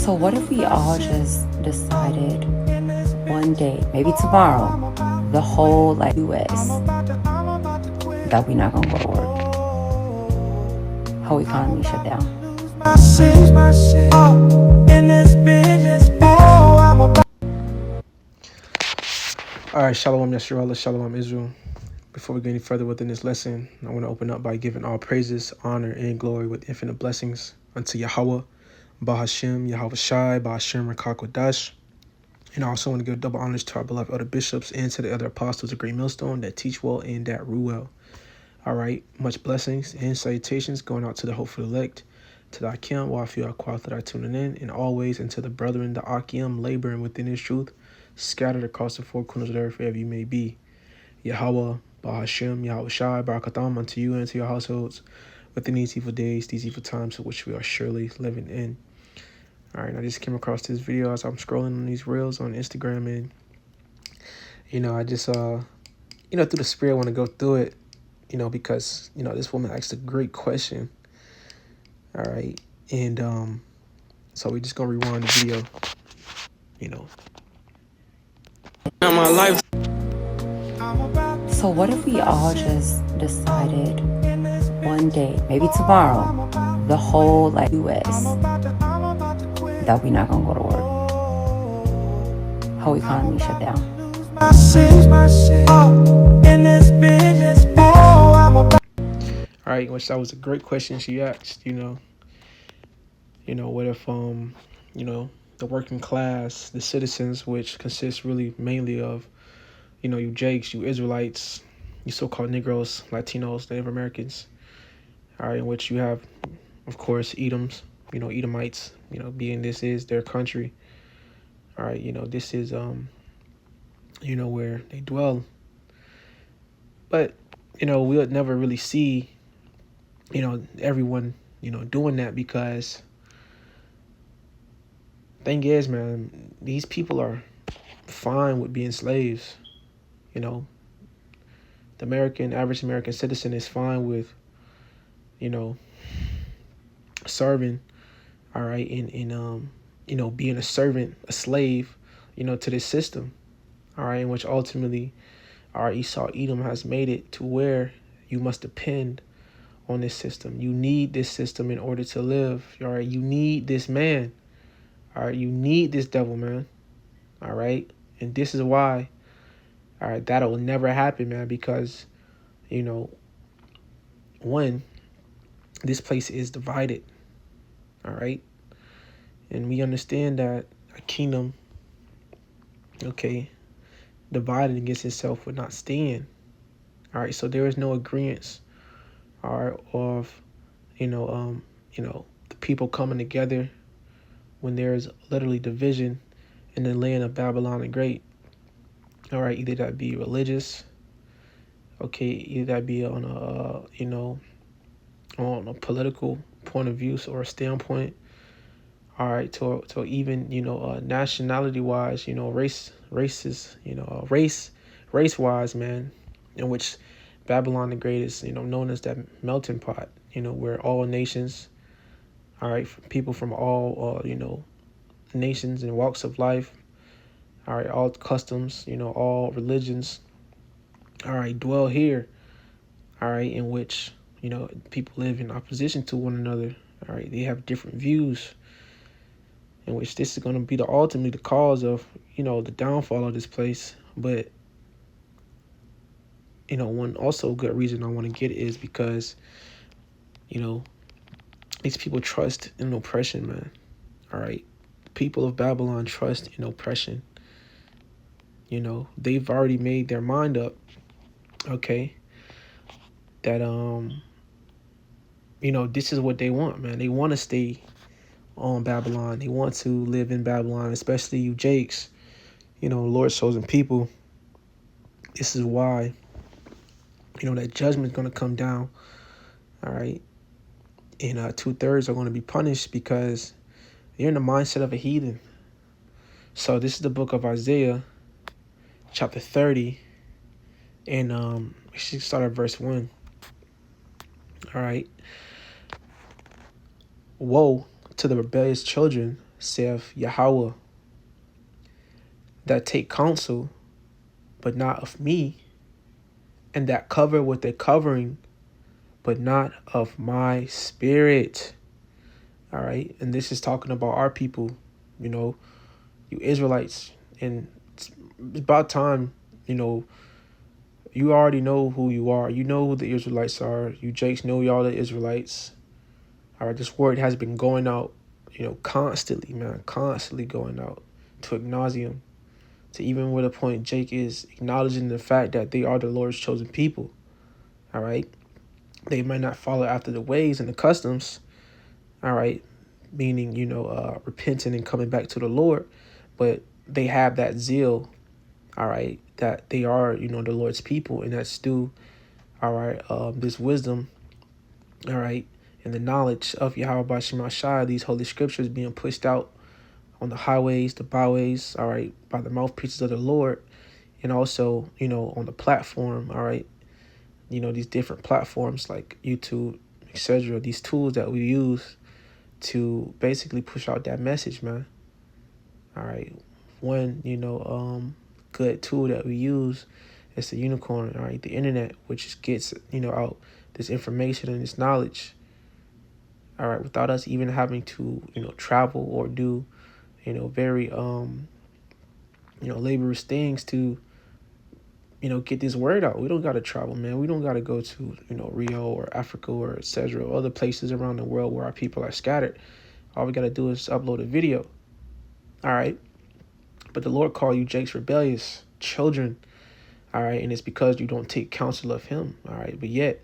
So what if we all just decided one day, maybe tomorrow, the whole US, that we're not gonna go to work? Whole economy shut down. All right, Shalom Yasharallah, Shalom Israel. Before we go any further within this lesson, I want to open up by giving all praises, honor, and glory with infinite blessings unto Yahweh, Bahashem, Yahweh Shai, Bahashem, Rakakwadash. And I also want to give double honors to our beloved elder bishops and to the other apostles of Great Millstone that teach well and that rule well. All right, much blessings and salutations going out to the hopeful elect, to the Akim, Wafi, Aquath that are tuning in, and always and to the brethren, the Akim, laboring within his truth, scattered across the four corners of the earth, wherever you may be. Yahweh, Bahashem, Yahweh Shai, Barakatham unto you and to your households within these evil days, these evil times of which we are surely living in. All right, I just came across this video as I'm scrolling on these reels on Instagram, and I just through the spirit I want to go through it, because this woman asked a great question. All right, and so we just gonna rewind the video. My life. So what if we all just decided one day, maybe tomorrow, the whole US, that we're not gonna go to work? Whole economy shut down. All right, which that was a great question she asked. What if the working class, the citizens, which consists really mainly of you Jakes, you Israelites, you so-called Negroes, Latinos, Native Americans, all right, in which you have, of course, Edoms, Edomites, being this is their country, all right, this is where they dwell, but we'll never really see everyone doing that, because thing is, man, these people are fine with being slaves. The average American citizen is fine with serving, all right, in being a servant, a slave, to this system, all right, in which ultimately our Esau Edom has made it to where you must depend on this system. You need this system in order to live, all right? You need this man, all right? You need this devil, man, all right? And this is why, all right, that will never happen, man, because, one, this place is divided, all right? And we understand that a kingdom, okay, divided against itself would not stand, all right? So there is no agreement, all right, of, the people coming together when there is literally division in the land of Babylon the Great. All right, either that be religious, okay, either that be on a political point of view or a standpoint, all right, to even nationality wise, race wise, man, in which Babylon the Great is known as that melting pot, where all nations, all right, people from all nations and walks of life, all right, all customs, all religions, all right, dwell here, all right, in which people live in opposition to one another, all right, they have different views, in which this is going to be ultimately the cause of the downfall of this place. But one also good reason I want to get is because these people trust in oppression, man, all right. People of Babylon trust in oppression. They've already made their mind up, okay, that this is what they want, man. They want to stay on Babylon. They want to live in Babylon, especially you Jakes, Lord's chosen people. This is why that judgment is going to come down, all right, and 2/3 are going to be punished because you're in the mindset of a heathen. So this is the book of Isaiah, chapter 30, and we should start at verse 1. All right. Woe to the rebellious children, saith Yahweh, that take counsel, but not of me, and that cover with a covering, but not of my spirit. All right. And this is talking about our people, you Israelites. And it's about time, you already know who you are. You know who the Israelites are. You Jakes know y'all the Israelites. All right. This word has been going out, constantly, man, constantly going out to ad nauseum, to even where the point Jake is acknowledging the fact that they are the Lord's chosen people. All right. They might not follow after the ways and the customs. All right. Meaning, repenting and coming back to the Lord. But they have that zeal. All right. That they are, the Lord's people. And that's still, all right, this wisdom. All right. And the knowledge of Yahweh Bashim Shai, these holy scriptures being pushed out on the highways, the byways, all right, by the mouthpieces of the Lord. And also, on the platform, all right, these different platforms like YouTube, etc., these tools that we use to basically push out that message, man. All right. One, good tool that we use is the unicorn, all right, the internet, which gets, out this information and this knowledge, all right, without us even having to, travel or do, very, laborious things to, get this word out. We don't got to travel, man. We don't got to go to, Rio or Africa or etc. or other places around the world where our people are scattered. All we got to do is upload a video. All right. But the Lord called you Jake's rebellious children. All right. And it's because you don't take counsel of him. All right. But yet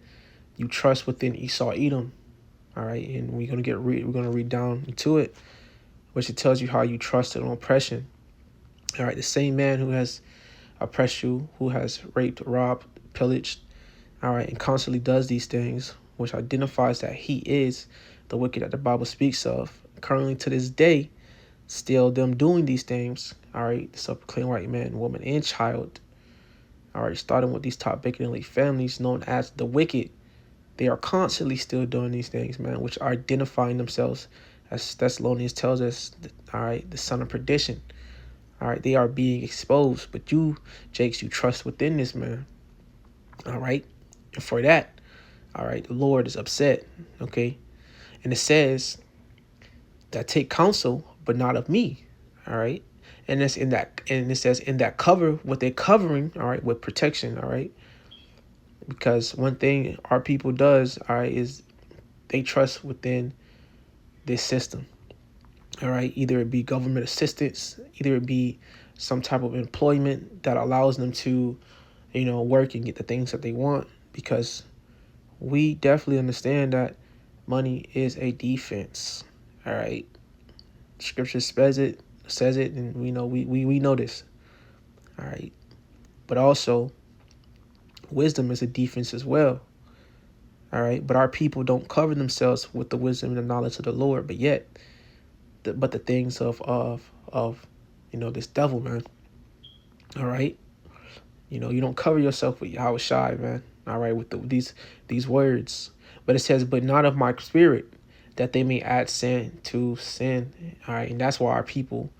you trust within Esau Edom. All right. And we're going to read down into it, which it tells you how you trusted on oppression. All right. The same man who has oppressed you, who has raped, robbed, pillaged, all right, and constantly does these things, which identifies that he is the wicked that the Bible speaks of. Currently to this day, still them doing these things, all right, the self-proclaimed white man, woman, and child, all right, starting with these top bacon elite families known as the wicked. They are constantly still doing these things, man, which are identifying themselves, as Thessalonians tells us, all right, the son of perdition. All right, they are being exposed, but you, Jakes, you trust within this, man. All right, and for that, all right, the Lord is upset, okay? And it says that take counsel, but not of me, all right? And that's in that, and it says in that cover, what they're covering, all right, with protection, all right? Because one thing our people does, all right, is they trust within this system. All right, either it be government assistance, either it be some type of employment that allows them to, work and get the things that they want. Because we definitely understand that money is a defense. All right, Scripture says it, and we know this. All right, but also wisdom is a defense as well. All right, but our people don't cover themselves with the wisdom and the knowledge of the Lord, but yet. But the things of this devil, man. All right, you don't cover yourself with Yahweh Shai, man. All right, with these words, but it says, but not of my spirit, that they may add sin to sin. All right, and that's why our people,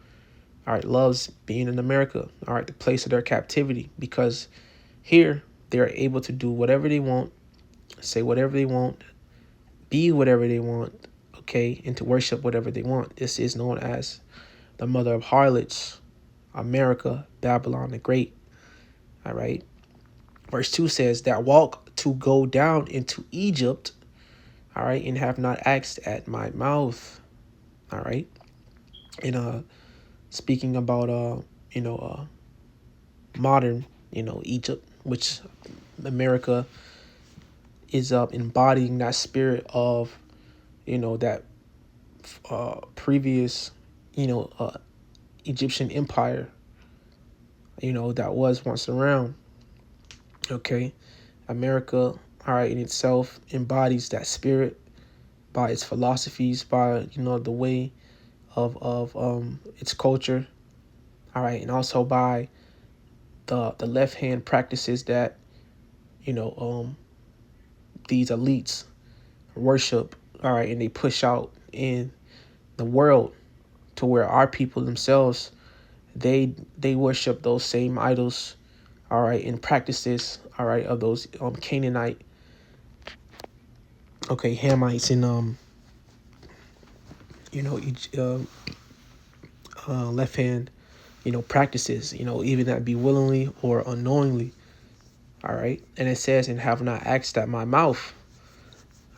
all right, loves being in America. All right, the place of their captivity, because here they are able to do whatever they want, say whatever they want, be whatever they want. Okay, and to worship whatever they want. This is known as the mother of harlots, America, Babylon the Great. All right. Verse 2 says that walk to go down into Egypt, all right, and have not asked at my mouth. All right. And speaking about modern, Egypt, which America is embodying that spirit of that previous, Egyptian empire, that was once around. Okay. America, all right, in itself embodies that spirit by its philosophies, by, the way of its culture. All right. And also by the left hand practices that, these elites worship. All right. And they push out in the world to where our people themselves, they worship those same idols, all right, and practices, all right, of those Canaanite, okay, Hamites, and left hand, practices, even that be willingly or unknowingly, all right. And it says, and have not asked at my mouth,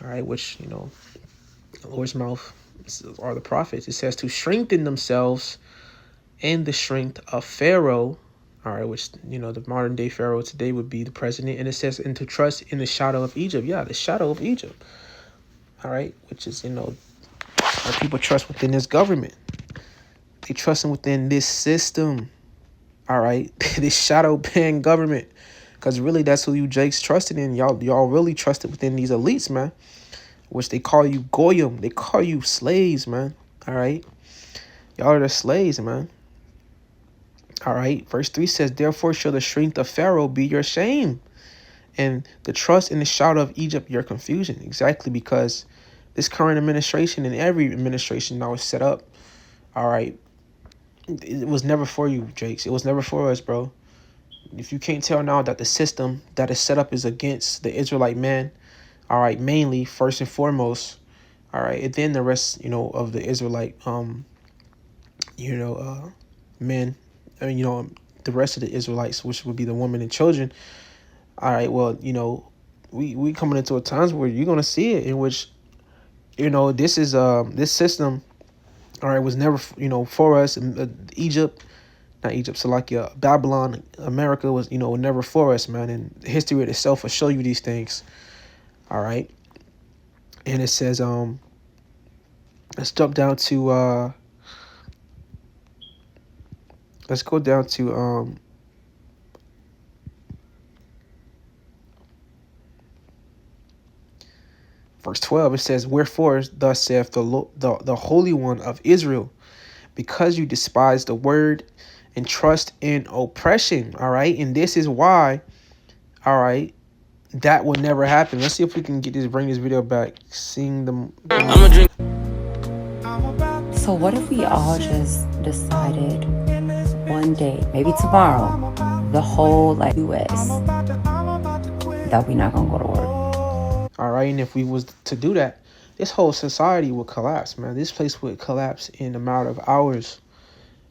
all right, which the Lord's mouth are the prophets. It says to strengthen themselves in the strength of Pharaoh, all right, which the modern day Pharaoh today would be the president. And it says, and to trust in the shadow of Egypt. Yeah, the shadow of Egypt, all right, which is our people trust within this government. They trusting within this system, all right, this shadow banned government, because really that's who you Jakes trusted in. Y'all really trusted within these elites, man, which they call you goyim. They call you slaves, man. All right, y'all are the slaves, man. All right, verse 3 says, therefore shall the strength of Pharaoh be your shame, and the trust in the shadow of Egypt your confusion. Exactly, because this current administration and every administration now is set up, all right, it was never for you, Jakes. It was never for us, bro. If you can't tell now that the system that is set up is against the Israelite man, all right, mainly, first and foremost, all right, and then the rest, of the Israelite, men, the rest of the Israelites, which would be the women and children. All right, well, we coming into a times where you're gonna see it, in which, this is this system, all right, was never for us. Egypt, not Egypt, Salakia, Babylon, America was never for us, man. And history itself will show you these things. All right, and it says let's jump down to let's go down to verse 12. It says, wherefore thus saith the Holy One of Israel, because you despise the word and trust in oppression. All right, and this is why, all right, that will never happen. Let's see if we can bring this video back, seeing them. So what if we all just decided one day, maybe tomorrow, the whole US, that we not gonna go to work? All right, and if we was to do that, this whole society would collapse, man. This place would collapse in a matter of hours.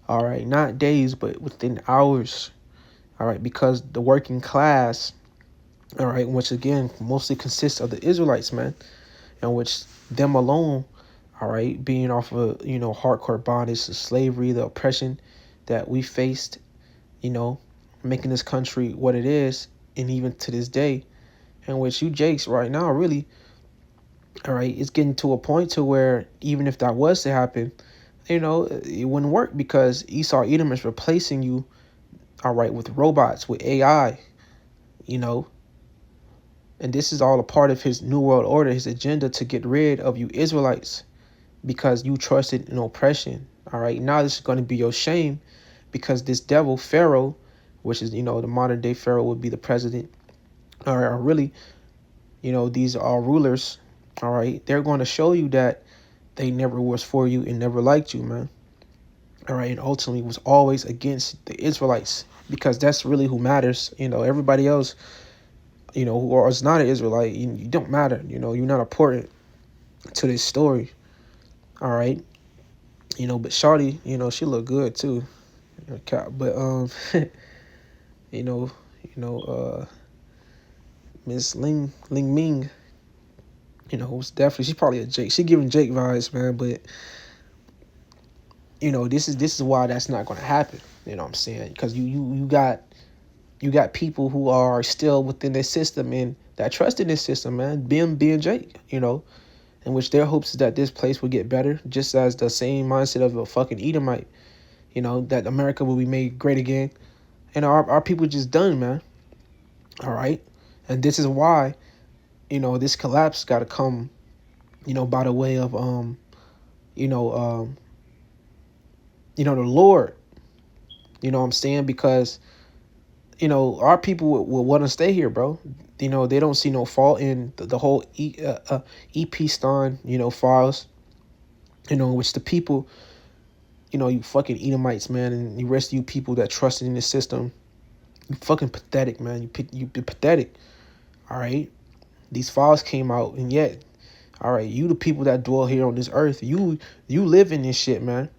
All right, not days, but within hours. All right, because the working class, all right, which again mostly consists of the Israelites, man, and which them alone, all right, being off of hardcore bondage, the slavery, the oppression that we faced, making this country what it is, and even to this day, in which you Jakes right now really, all right, it's getting to a point to where even if that was to happen, it wouldn't work, because Esau Edom is replacing you, all right, with robots, with AI, and this is all a part of his new world order, his agenda to get rid of you Israelites, because you trusted in oppression. All right, now this is going to be your shame, because this devil Pharaoh, which is the modern day Pharaoh would be the president, or really, these are rulers, all right, they're going to show you that they never was for you and never liked you, man. All right, and ultimately was always against the Israelites, because that's really who matters. Everybody else, who is not an Israelite, you don't matter. You're not important to this story. All right, but Shawty, she look good too. But you know, Miss Ling Ming, was definitely, she's probably a Jake. She giving Jake vibes, man. But this is why that's not going to happen. You know what I'm saying? Because you got people who are still within this system and that trust in this system, man. Being Jake, in which their hopes is that this place will get better, just as the same mindset of a fucking Edomite, that America will be made great again. And our people just done, man. All right. And this is why, this collapse got to come, by the way of, the Lord, what I'm saying? Because, our people will want to stay here, bro. They don't see no fault in the whole EP Ston, files, which the people, you fucking Edomites, man, and the rest of you people that trusted in the system, you fucking pathetic, man. You pathetic. All right, these files came out, and yet, all right, you the people that dwell here on this earth, you live in this shit, man.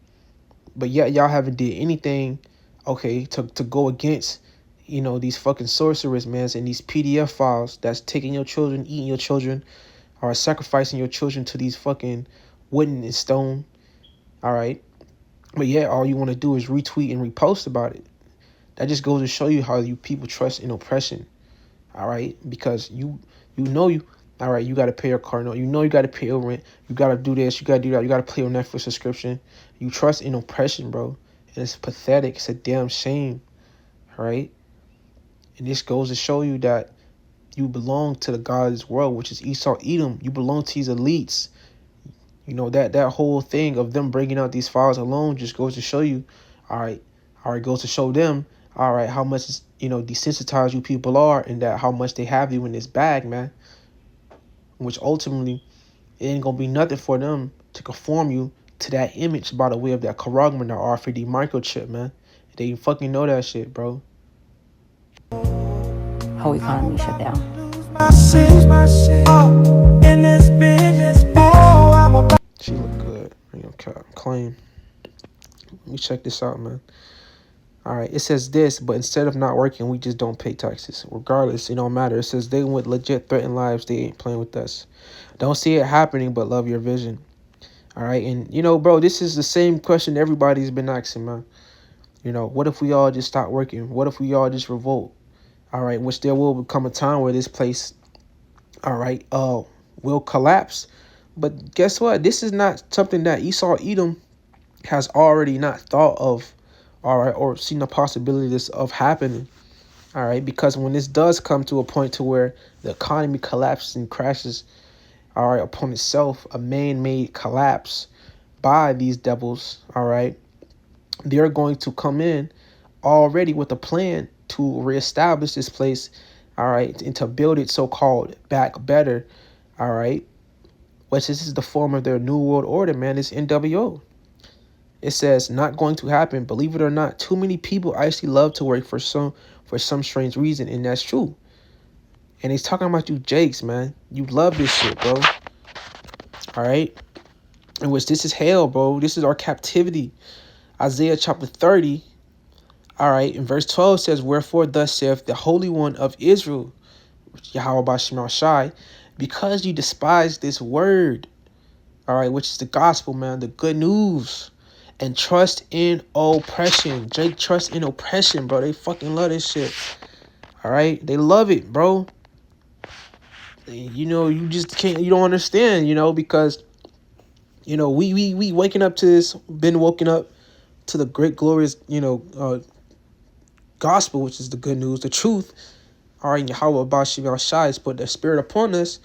But yet y'all haven't did anything, okay, to go against, these fucking sorcerers, man, and these PDF files that's taking your children, eating your children, or sacrificing your children to these fucking wooden and stone. All right. But yeah, all you want to do is retweet and repost about it. That just goes to show you how you people trust in oppression. All right. Because all right, you got to pay your car note. You got to pay your rent. You got to do this. You got to do that. You got to pay your Netflix subscription. You trust in oppression, bro. And it's pathetic. It's a damn shame. All right. And this goes to show you that you belong to the God of this world, which is Esau, Edom. You belong to these elites. That whole thing of them bringing out these files alone just goes to show you, all right, goes to show them, all right, how much, desensitized you people are, and that how much they have you in this bag, man. Which ultimately, it ain't gonna be nothing for them to conform you to that image by the way of that Karagman or RFID microchip, man. They fucking know that shit, bro. Whole economy shut down. She look good. Claim. Let me check this out, man. All right, it says this, but instead of not working, we just don't pay taxes. Regardless, it don't matter. It says they would legit threaten lives. They ain't playing with us. Don't see it happening, but love your vision. All right, and bro, this is the same question everybody's been asking, man. What if we all just stop working? What if we all just revolt? All right, which there will become a time where this place, all right, will collapse. But guess what? This is not something that Esau Edom has already not thought of, all right, or seen the possibility of happening, all right, because when this does come to a point to where the economy collapses and crashes, all right, upon itself, a man-made collapse by these devils, all right, they're going to come in already with a plan to reestablish this place, all right, and to build it so-called back better, all right, which this is the form of their new world order, man. It's NWO. It says not going to happen. Believe it or not, too many people actually love to work for some strange reason, and that's true. And he's talking about you Jakes, man. You love this shit, bro. All right? In which this is hell, bro. This is our captivity. Isaiah chapter 30, all right, in verse 12 says, wherefore thus saith the Holy One of Israel, Yahweh Bashim Shai, because you despise this word, all right, which is the gospel, man, the good news, and trust in oppression. Jake trust in oppression, bro. They fucking love this shit. All right? They love it, bro. You just can't, you don't understand, because, we waking up to this, been woken up to the great, glorious, gospel, which is the good news, the truth. All right, Yahweh Bashim Shai has put the spirit upon us.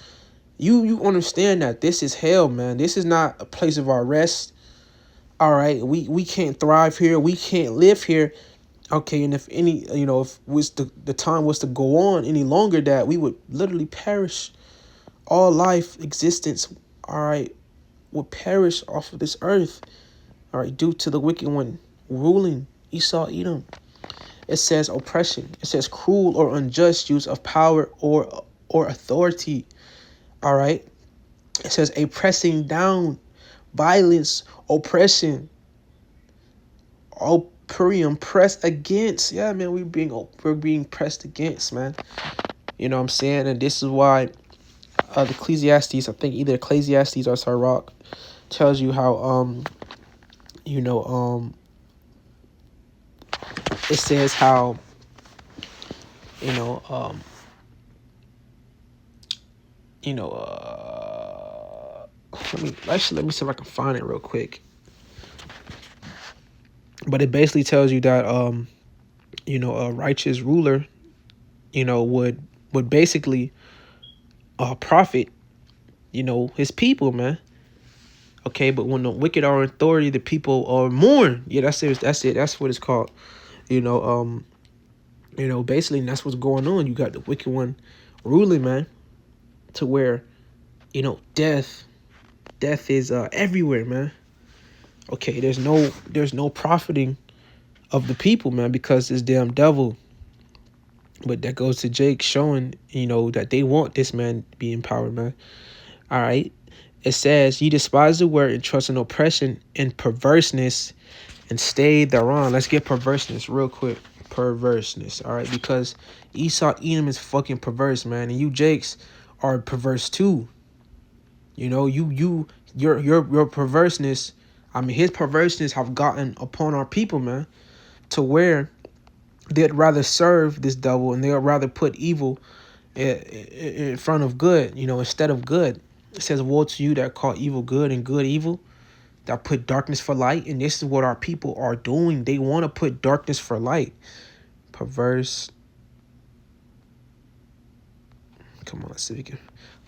You understand that this is hell, man. This is not a place of our rest. All right, we can't thrive here. We can't live here. Okay, and if the time was to go on any longer, that we would literally perish. All life existence, all right, would perish off of this earth. All right, due to the wicked one ruling Esau Edom. It says oppression. It says cruel or unjust use of power or authority. All right. It says a pressing down, violence, oppression, operium, pressed against. Yeah, man, we're being pressed against, man. You know what I'm saying? And this is why the Ecclesiastes, I think either Ecclesiastes or Sirach, tells you how it says how let me see if I can find it real quick. But it basically tells you that a righteous ruler, would basically profit, his people, man. Okay, but when the wicked are in authority, the people are mourn. Yeah, that's it. That's what it's called. Basically, and that's what's going on. You got the wicked one ruling, man, to where, death is everywhere, man. Okay, there's no profiting of the people, man, because this damn devil. But that goes to Jake showing, that they want this man to be empowered, man. All right. It says, "Ye despise the word and trust in oppression and perverseness and stay thereon." Let's get perverseness real quick. Perverseness. All right. Because Esau Edom is fucking perverse, man. And you Jakes are perverse too. Your perverseness, I mean, his perverseness have gotten upon our people, man, to where they'd rather serve this devil and they'd rather put evil in front of good, instead of good. It says, "Woe to you that call evil good and good evil, that put darkness for light." And this is what our people are doing. They want to put darkness for light. Perverse. Come on, let's see if we can.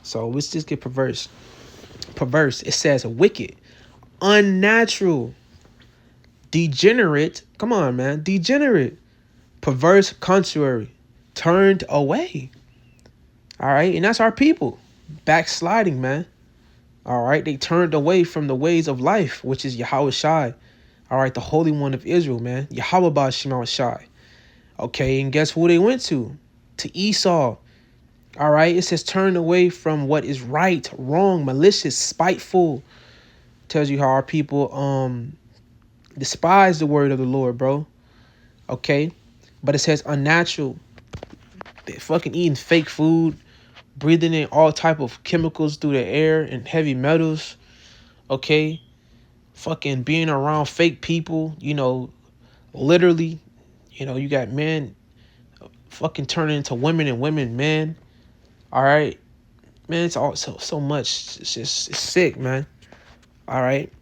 So let's just get perverse. Perverse. It says wicked, unnatural, degenerate. Come on, man. Degenerate. Perverse, contrary, turned away. All right. And that's our people. Backsliding, man. All right. They turned away from the ways of life, which is Yahweh Shai. All right. The Holy One of Israel, man. Yahweh Ba'Shema Shai. Okay. And guess who they went to? To Esau. All right. It says turn away from what is right, wrong, malicious, spiteful. Tells you how our people despise the word of the Lord, bro. Okay. But it says unnatural. They're fucking eating fake food, breathing in all type of chemicals through the air and heavy metals. Okay. Fucking being around fake people, literally, you got men fucking turning into women and women men. All right. Man, it's all so much. It's sick, man. All right.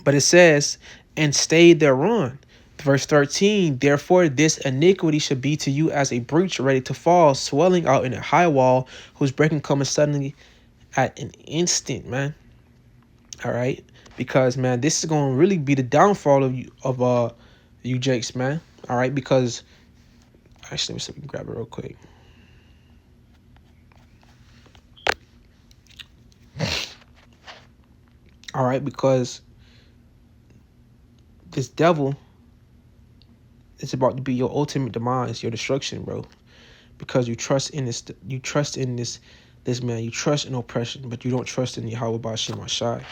But it says, "And stay thereon." Verse 13, "Therefore this iniquity should be to you as a breach ready to fall, swelling out in a high wall, whose breaking cometh suddenly at an instant," man. All right. Because, man, this is going to really be the downfall you Jakes, man. All right. Because, actually, let me see if we can grab it real quick. All right. Because this devil is about to be your ultimate demise, your destruction, bro. Because you trust in this man. You trust in oppression, but you don't trust in Yahweh Ba'Shema Shai.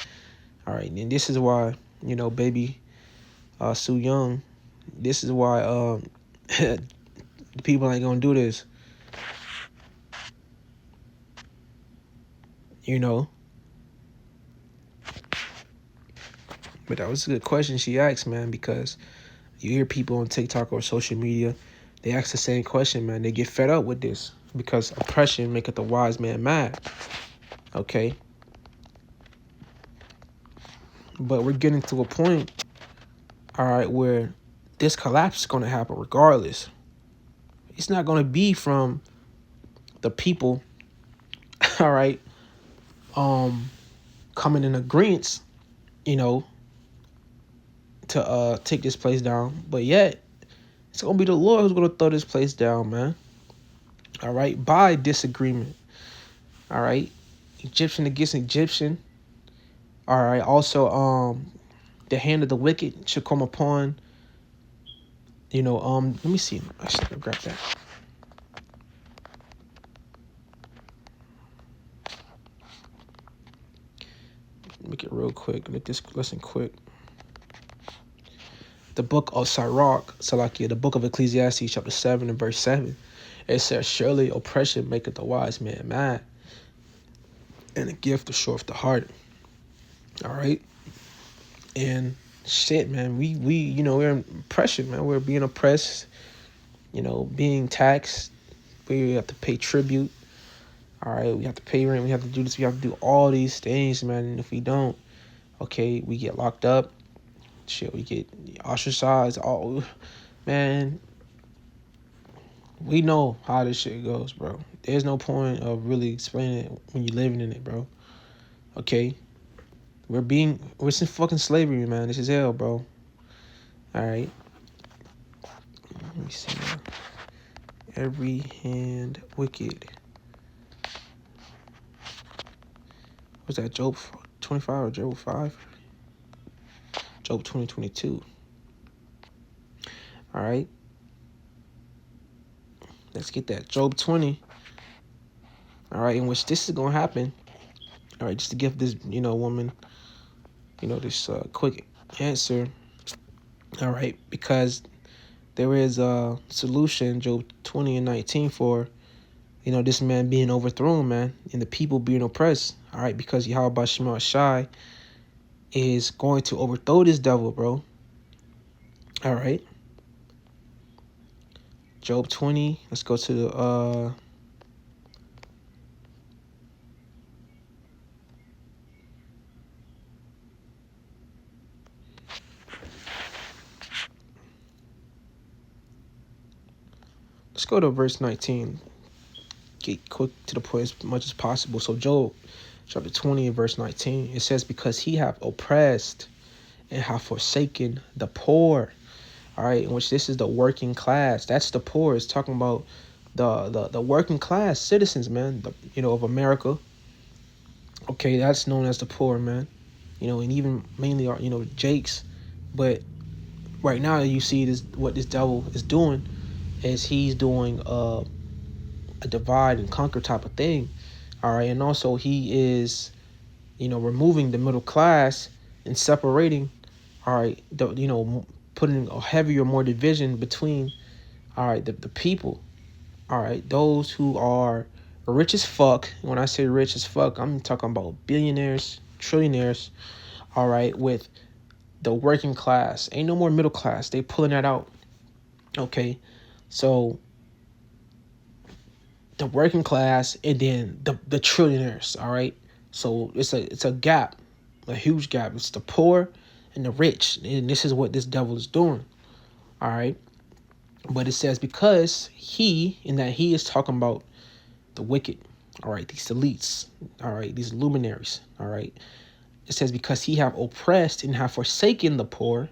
All right. And this is why, baby Sue Young, this is why the people ain't going to do this. But that was a good question she asked, man, because you hear people on TikTok or social media, they ask the same question, man. They get fed up with this because oppression maketh the wise man mad. Okay? But we're getting to a point, all right, where this collapse is going to happen regardless. It's not going to be from the people, all right, coming in agreement, to take this place down. But yet, it's going to be the Lord who's going to throw this place down, man. All right, by disagreement. All right, Egyptian against Egyptian. All right, also, the hand of the wicked should come upon, let me see. Actually, I'll grab that. Make it real quick. Make this lesson quick. The book of Salakia, the book of Ecclesiastes, chapter 7 and verse 7. It says, "Surely oppression maketh the wise man mad, and a gift shorteth the heart." All right. And shit, man, we we're in oppression, man. We're being oppressed, being taxed. We have to pay tribute. All right, we have to pay rent. We have to do this. We have to do all these things, man. And if we don't, okay, we get locked up. Shit, we get ostracized. All, man, we know how this shit goes, bro. There's no point of really explaining it when you're living in it, bro. Okay, we're in fucking slavery, man. This is hell, bro. All right. Let me see. Every hand wicked. Was that Job 25 or Job 5? Job 20:22. All right. Let's get that. Job 20. All right, in which this is going to happen. All right, just to give this, woman, this quick answer. All right, because there is a solution, Job 20:19, for, this man being overthrown, man, and the people being oppressed. All right, because Yahweh Shema Shai is going to overthrow this devil, bro. All right. Job 20. Let's go to the let's go to verse 19. Get quick to the point as much as possible. So Job chapter 20 and verse 19, it says, because he have oppressed and have forsaken the poor. All right, in which this is the working class. That's the poor. It's talking about the working class citizens, man, of America. Okay, that's known as the poor, man. And even mainly are, Jakes. But right now you see this, what this devil is doing is he's doing a divide and conquer type of thing. All right, and also he is, removing the middle class and separating, all right, putting a heavier, more division between, all right, the people, all right, those who are rich as fuck. When I say rich as fuck, I'm talking about billionaires, trillionaires, all right, with the working class. Ain't no more middle class. They pulling that out. Okay, so the working class and then the trillionaires. All right, so it's a gap, a huge gap. It's the poor and the rich, and this is what this devil is doing. All right, but it says because he is talking about the wicked. All right, these elites. All right, these luminaries. All right, it says because he have oppressed and have forsaken the poor,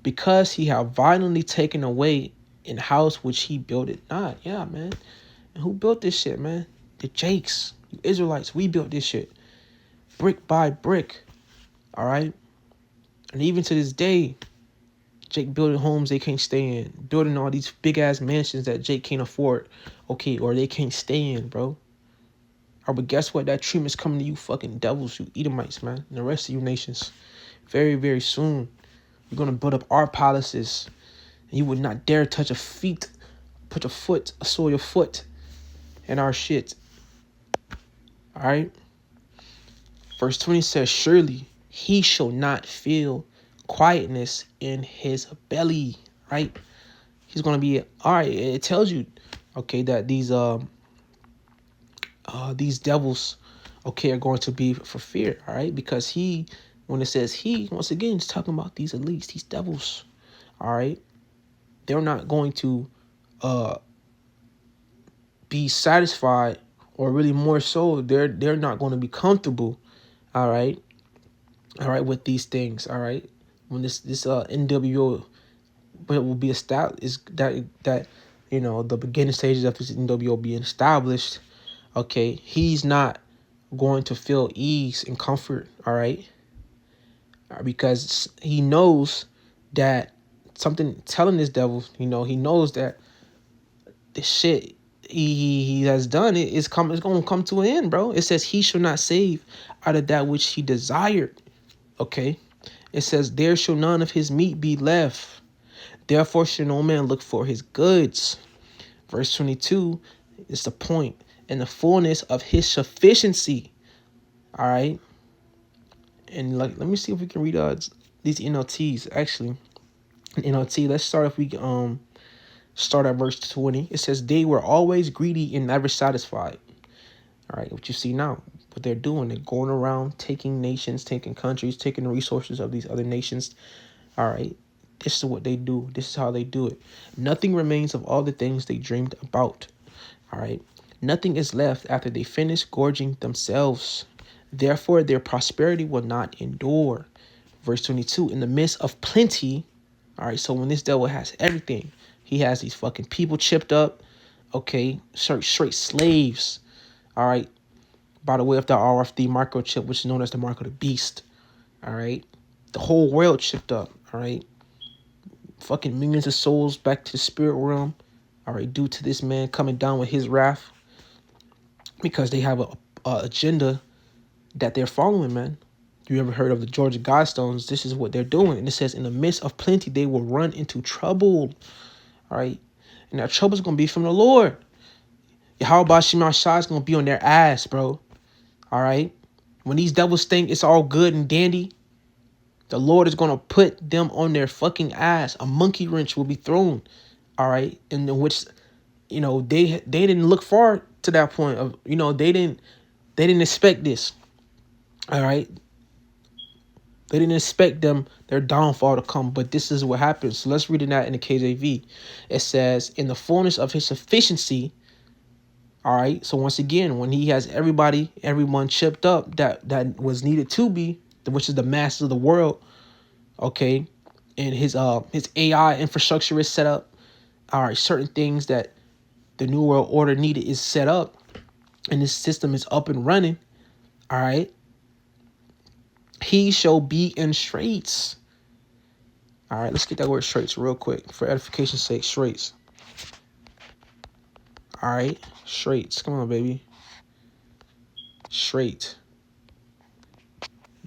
because he have violently taken away in house which he built it not. Yeah, man. And who built this shit, man? The Jakes, you Israelites. We built this shit brick by brick. All right, and even to this day, Jake building homes they can't stay in, building all these big ass mansions that Jake can't afford, okay, or they can't stay in, bro. Or but guess what? That treatment's coming to you, fucking devils, you Edomites, man, and the rest of you nations. Very, very soon, you're gonna build up our palaces, and you would not dare touch a sole your foot, in our shit. All right. Verse 20 says, surely he shall not feel quietness in his belly. Right. He's gonna be all right. It tells you, okay, that these devils, okay, are going to be for fear. All right, because when it says he, once again, it's talking about these elites, these devils. All right, they're not going to be satisfied, or really more so, they're not going to be comfortable. All right, with these things. All right, when this NWO will be established, is that the beginning stages of this NWO being established. Okay, he's not going to feel ease and comfort. All right, because he knows that something telling this devil, he knows that the shit he has done it's going to come to an end, bro. It says he shall not save out of that which he desired. Okay, it says there shall none of his meat be left, therefore shall no man look for his goods. Verse 22 is the point, and the fullness of his sufficiency. All right, and let me see if we can read these NLTs. Actually, NLT, let's start if we start at verse 20. It says they were always greedy and never satisfied. All right, what you see now, what they're doing, they're going around taking nations, taking countries, taking the resources of these other nations. All right, this is what they do. This is how they do it. Nothing remains of all the things they dreamed about. All right, nothing is left after they finish gorging themselves. Therefore, their prosperity will not endure. Verse 22, in the midst of plenty. All right, so when this devil has everything, he has these fucking people chipped up. Okay, straight slaves. All right, by the way of the RFD microchip, which is known as the mark of the beast. All right, The whole world chipped up, all right? Fucking millions of souls back to the spirit realm, all right, due to this man coming down with his wrath because they have a agenda that they're following, man. You ever heard of the Georgia Guidestones? This is what they're doing. And it says, in the midst of plenty, they will run into trouble, all right? And that trouble's going to be from the Lord. Yahweh Shema Shai is going to be on their ass, bro, all right? When these devils think it's all good and dandy, the Lord is going to put them on their fucking ass. A monkey wrench will be thrown, all right? In which, you know, they didn't look far to that point of, you know, they didn't expect this, all right? They didn't expect their downfall to come, but this is what happens. So let's read it out in the KJV. It says, in the fullness of his sufficiency, all right? So once again, when he has everyone chipped up that was needed to be, which is the masters of the world, okay, and his AI infrastructure is set up, all right, certain things that the New World Order needed is set up, and this system is up and running, all right, he shall be in straits. All right, let's get that word straits real quick for edification's sake. Straits. All right, straits. Come on, baby. Straight.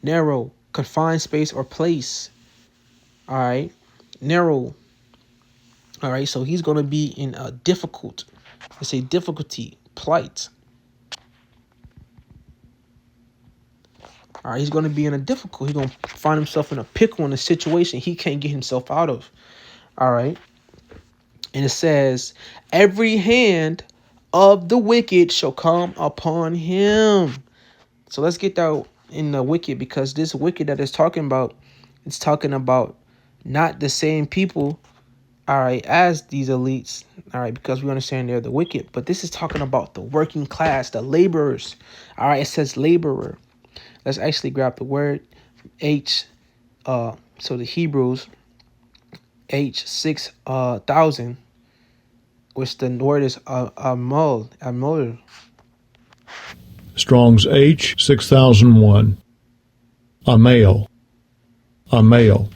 Narrow, confined space or place. All right, narrow. All right, so he's going to be in a difficult, let's say difficulty, plight. All right, he's going to be in a difficult, he's going to find himself in a pickle, in a situation he can't get himself out of. All right. And it says, every hand of the wicked shall come upon him. So let's get that in the wicked, because this wicked that it's talking about, it's talking about not the same people, all right, as these elites, all right, because we understand they're the wicked. But this is talking about the working class, the laborers. All right, it says laborer. Let's actually grab the word H. So the Hebrews H6000, which the word is amol. Strong's H6001. A male. Amol.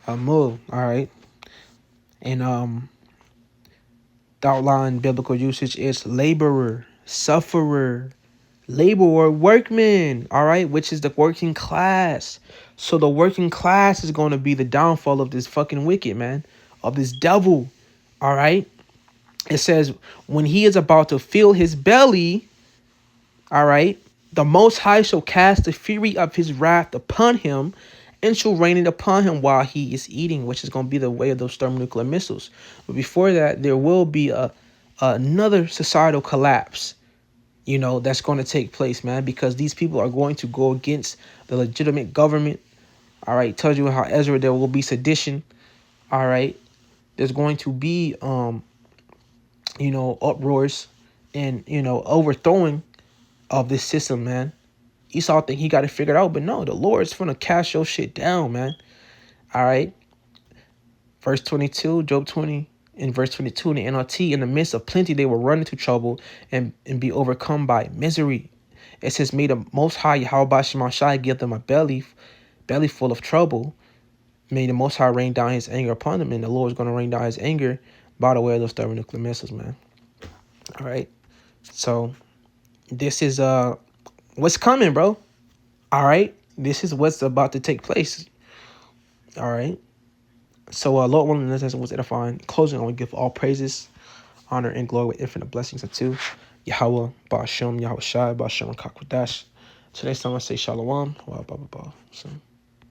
All right. And the outline biblical usage is laborer, sufferer, laborer, workman, all right, which is the working class. So the working class is going to be the downfall of this fucking wicked, man, of this devil, all right? It says, when he is about to fill his belly, all right, the Most High shall cast the fury of his wrath upon him and shall rain it upon him while he is eating, which is going to be the way of those thermonuclear missiles. But before that, there will be another societal collapse, you know, that's going to take place, man, because these people are going to go against the legitimate government. All right, tells you how Ezra, there will be sedition. All right, there's going to be you know, uproars and, you know, overthrowing of this system, man. Esau think he got it figured out, but no, the Lord's gonna cast your shit down, man. All right, verse 22, Job 20, in verse 22 in the NLT, in the midst of plenty they will run into trouble and be overcome by misery. It says, may the Most High Yahweh Shema Shai give them a belly full of trouble. May the Most High rain down his anger upon them, and the Lord's going to rain down his anger by the way of those thermonuclear missiles, man. All right, so this is what's coming, bro. All right, this is what's about to take place. All right, so Lord willing, this lesson was edifying. Closing, I want to give all praises, honor, and glory with infinite blessings unto Yahweh, Ba'ashem, Yahweh Shai, Ba'ashem, Kakwadash. Today's time I say Shalom. Wow, blah, blah, blah. So.